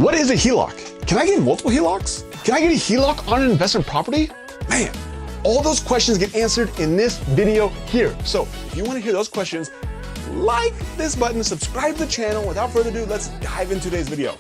What is a HELOC? Can I get multiple HELOCs? Can I get a HELOC on an investment property? Man, all those questions get answered in this video here. So if you want to hear those questions, like this button, subscribe to the channel. Without further ado, let's dive into today's video.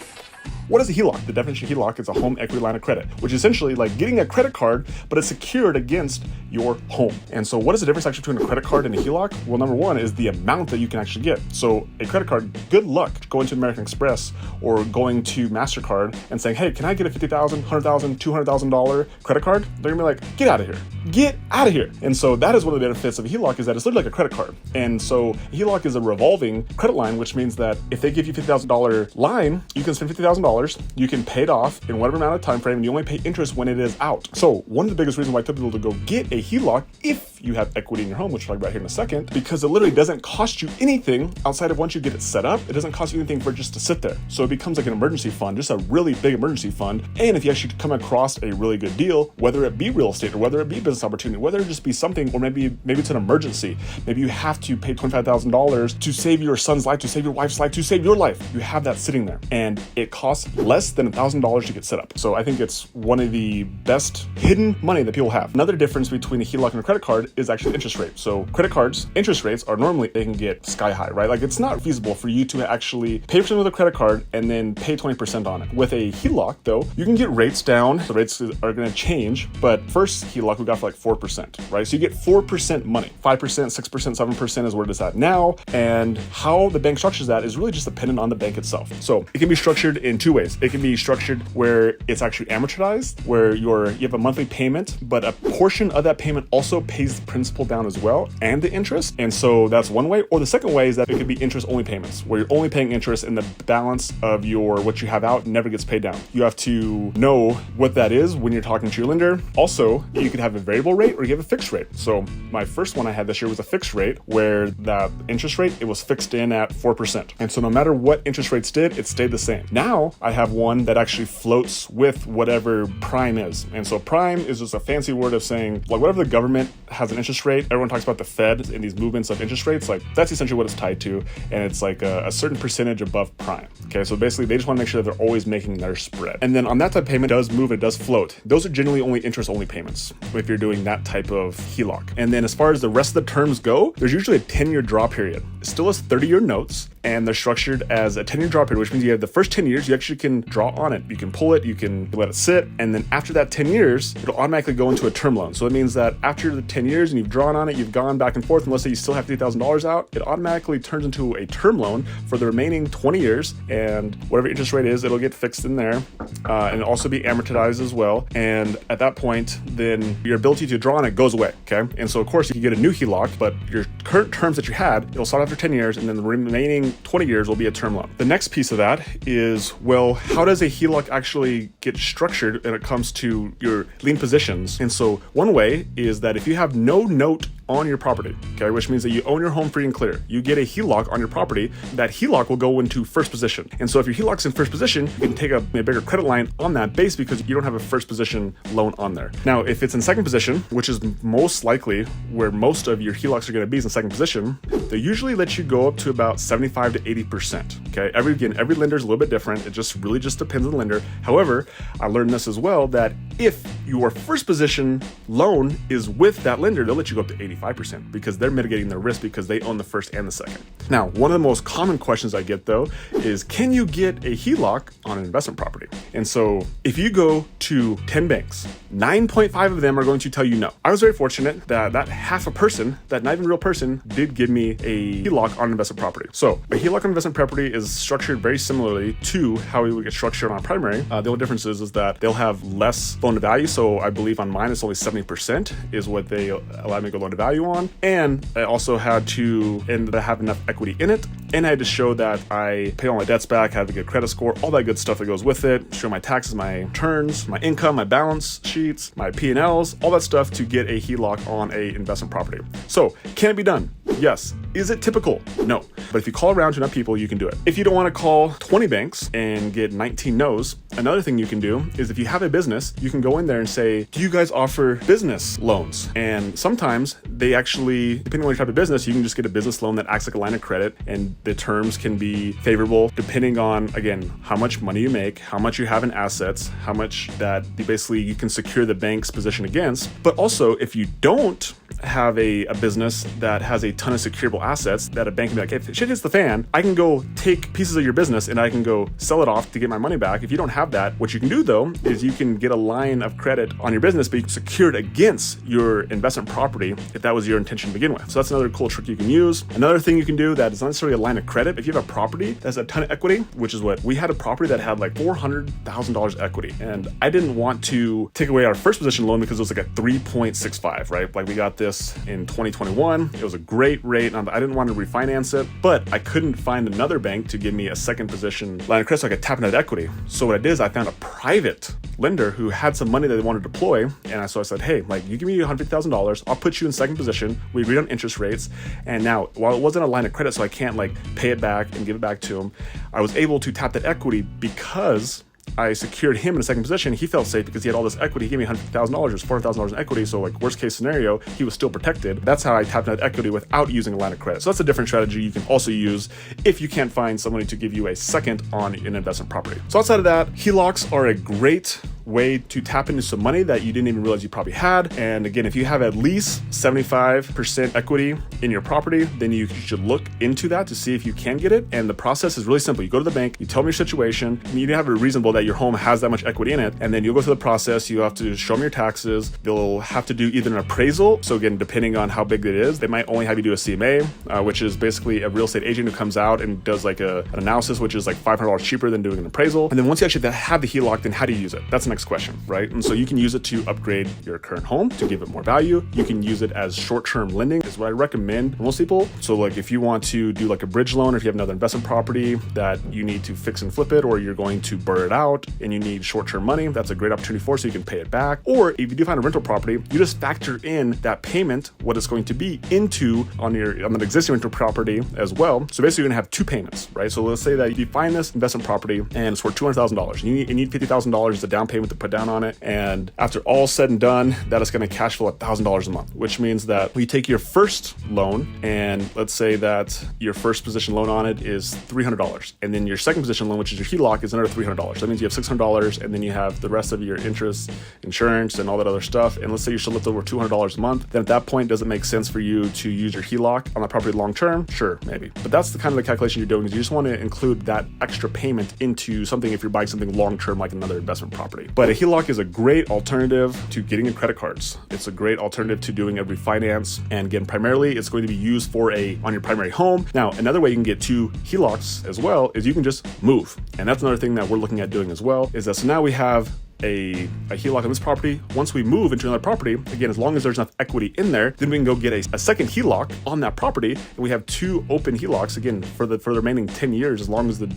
What is a HELOC? The definition of HELOC is a home equity line of credit, which is essentially like getting a credit card, but it's secured against your home. And so what is the difference actually between a credit card and a HELOC? Well, number one is the amount that you can actually get. So a credit card, good luck going to American Express or going to MasterCard and saying, hey, can I get a $50,000, $100,000, $200,000 credit card? They're gonna be like, get out of here. Get out of here. And so that is one of the benefits of a HELOC, is that it's literally like a credit card. And so a HELOC is a revolving credit line, which means that if they give you $50,000 line, you can spend $50,000, you can pay it off in whatever amount of time frame, and you only pay interest when it is out. So one of the biggest reasons why I tell people to go get a HELOC if you have equity in your home, which we'll talk about here in a second, because it literally doesn't cost you anything outside of once you get it set up. It doesn't cost you anything for it just to sit there. So it becomes like an emergency fund, just a really big emergency fund. And if you actually come across a really good deal, whether it be real estate or whether it be business opportunity, whether it just be something, or maybe it's an emergency, maybe you have to pay $25,000 to save your son's life, to save your wife's life, to save your life. You have that sitting there, and it costs less than $1,000 to get set up. So I think it's one of the best hidden money that people have. Another difference between a HELOC and a credit card is actually interest rate. So credit cards, interest rates are normally, they can get sky high, right? Like it's not feasible for you to actually pay for something with a credit card and then pay 20% on it. With a HELOC though, you can get rates down. The rates are gonna change, but first HELOC we got for like 4%, right? So you get 4% money, 5%, 6%, 7% is where it is at now. And how the bank structures that is really just dependent on the bank itself. So it can be structured in two ways. It can be structured where it's actually amortized, where you have a monthly payment, but a portion of that payment also pays the principal down as well and the interest. And so that's one way. Or the second way is that it could be interest only payments, where you're only paying interest and the balance of what you have out never gets paid down. You have to know what that is when you're talking to your lender. Also, you could have a variable rate or you have a fixed rate. So my first one I had this year was a fixed rate, where that interest rate, it was fixed in at 4%. And so no matter what interest rates did, it stayed the same. Now I have one that actually floats with whatever prime is. And so prime is just a fancy word of saying, like, whatever the government has an interest rate, everyone talks about the Fed in these movements of interest rates, like that's essentially what it's tied to. And it's like a certain percentage above prime. Okay, so basically they just want to make sure that they're always making their spread. And then on that type of payment, it does move, it does float. Those are generally only interest only payments if you're doing that type of HELOC. And then as far as the rest of the terms go, there's usually a 10-year draw period. It still has 30-year notes, and they're structured as a 10-year draw period, which means you have the first 10 years, you actually can draw on it. You can pull it, you can let it sit, and then after that 10 years, it'll automatically go into a term loan. So it means that after the 10 years and you've drawn on it, you've gone back and forth, and let's say you still have $50,000 out, it automatically turns into a term loan for the remaining 20 years, and whatever interest rate is, it'll get fixed in there, and it'll also be amortized as well. And at that point, then your ability to draw on it goes away, okay? And so of course you can get a new HELOC, but your current terms that you had, it'll start after 10 years, and then the remaining 20 years will be a term loan. The next piece of that is, well, how does a HELOC actually get structured when it comes to your lien positions? And so one way is that if you have no note on your property, okay, which means that you own your home free and clear, you get a HELOC on your property, that HELOC will go into first position. And so if your HELOC's in first position, you can take a bigger credit line on that base because you don't have a first position loan on there. Now, if it's in second position, which is most likely where most of your HELOCs are going to be, is in second position, they usually let you go up to about 75 to 80%. Okay, every lender is a little bit different. It just really just depends on the lender. However, I learned this as well, that if your first position loan is with that lender, they'll let you go up to 85% because they're mitigating their risk because they own the first and the second. Now, one of the most common questions I get though is, can you get a HELOC on an investment property? And so if you go to 10 banks, 9.5 of them are going to tell you no. I was very fortunate that half a person, that not even real person, did give me a HELOC on an investment property. So a HELOC on an investment property is structured very similarly to how we would get structured on a primary. The only difference is that they'll have less loan to value. So I believe on mine, it's only 70% is what they allowed me to go loan to value on. And I also had to have enough equity in it. And I had to show that I paid all my debts back, had a good credit score, all that good stuff that goes with it, show my taxes, my returns, my income, my balance sheets, my P&Ls, all that stuff to get a HELOC on a investment property. So can it be done? Yes. Is it typical? No. But if you call around to enough people, you can do it. If you don't want to call 20 banks and get 19 no's, another thing you can do is, if you have a business, you can go in there and say, do you guys offer business loans? And sometimes they actually, depending on what type of business, you can just get a business loan that acts like a line of credit, and the terms can be favorable depending on, again, how much money you make, how much you have in assets, how much that you can secure the bank's position against. But also, if you don't have a business that has a ton of securable assets, that a bank can be like, if shit hits the fan, I can go take pieces of your business and I can go sell it off to get my money back. If you don't have that, what you can do though is you can get a line of credit on your business, but you can secure it against your investment property if that was your intention to begin with. So that's another cool trick you can use. Another thing you can do that is not necessarily a line of credit. If you have a property that has a ton of equity, which is what we had, a property that had like $400,000 equity, and I didn't want to take away our first position loan because it was like a 3.65, right? Like we got this in 2021. It was a great rate. I didn't want to refinance it, but I couldn't find another bank to give me a second position line of credit so I could tap into that equity. So what I did is I found a private lender who had some money that they wanted to deploy. And so I said, hey, like you give me $150,000, I'll put you in second position. We agreed on interest rates. And now, while it wasn't a line of credit, so I can't like pay it back and give it back to him, I was able to tap that equity because I secured him in a second position. He felt safe because he had all this equity. He gave me $150,000 or $400,000 in equity. So like worst case scenario, he was still protected. That's how I tapped into that equity without using a line of credit. So that's a different strategy you can also use if you can't find somebody to give you a second on an investment property. So outside of that, HELOCs are a great way to tap into some money that you didn't even realize you probably had. And again, if you have at least 75% equity in your property, then you should look into that to see if you can get it. And the process is really simple. You go to the bank, you tell them your situation, and you have it reasonable that your home has that much equity in it. And then you'll go through the process. You have to show them your taxes. They'll have to do either an appraisal. So again, depending on how big it is, they might only have you do a CMA, which is basically a real estate agent who comes out and does like an analysis, which is like $500 cheaper than doing an appraisal. And then once you actually have the HELOC, then how do you use it? That's the next question, right? And so you can use it to upgrade your current home to give it more value. You can use it as short-term lending is what I recommend to most people. So like if you want to do like a bridge loan, or if you have another investment property that you need to fix and flip it, or you're going to burn it out and you need short-term money, that's a great opportunity for it so you can pay it back. Or if you do find a rental property, you just factor in that payment, what it's going to be into on an existing rental property as well. So basically you're gonna have two payments, right? So let's say that you find this investment property and it's worth $200,000. You need $50,000 as a down payment to put down on it. And after all said and done, that is going to cash flow $1,000 a month, which means that we take your first loan, and let's say that your first position loan on it is $300. And then your second position loan, which is your HELOC, is another $300. That means you have $600, and then you have the rest of your interest, insurance, and all that other stuff. And let's say you should live over $200 a month. Then at that point, does it make sense for you to use your HELOC on that property long term? Sure, maybe. But that's the kind of the calculation you're doing, is you just want to include that extra payment into something if you're buying something long term like another investment property. But a HELOC is a great alternative to getting your credit cards. It's a great alternative to doing a refinance. And again, primarily it's going to be used on your primary home. Now, another way you can get two HELOCs as well is you can just move. And that's another thing that we're looking at doing as well, is that so now we have a HELOC on this property. Once we move into another property, again, as long as there's enough equity in there, then we can go get a second HELOC on that property, and we have two open HELOCs again for the remaining 10 years, as long as the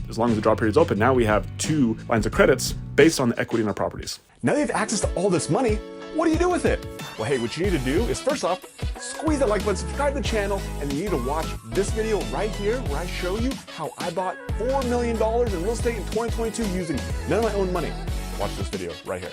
draw period is open. Now we have two lines of credits based on the equity in our properties. Now that you have access to all this money, what do you do with it? Well, hey, what you need to do is first off, Squeeze that like button, subscribe to the channel, and you need to watch this video right here where I show you how I bought $4 million in real estate in 2022 using none of my own money. watch this video right here.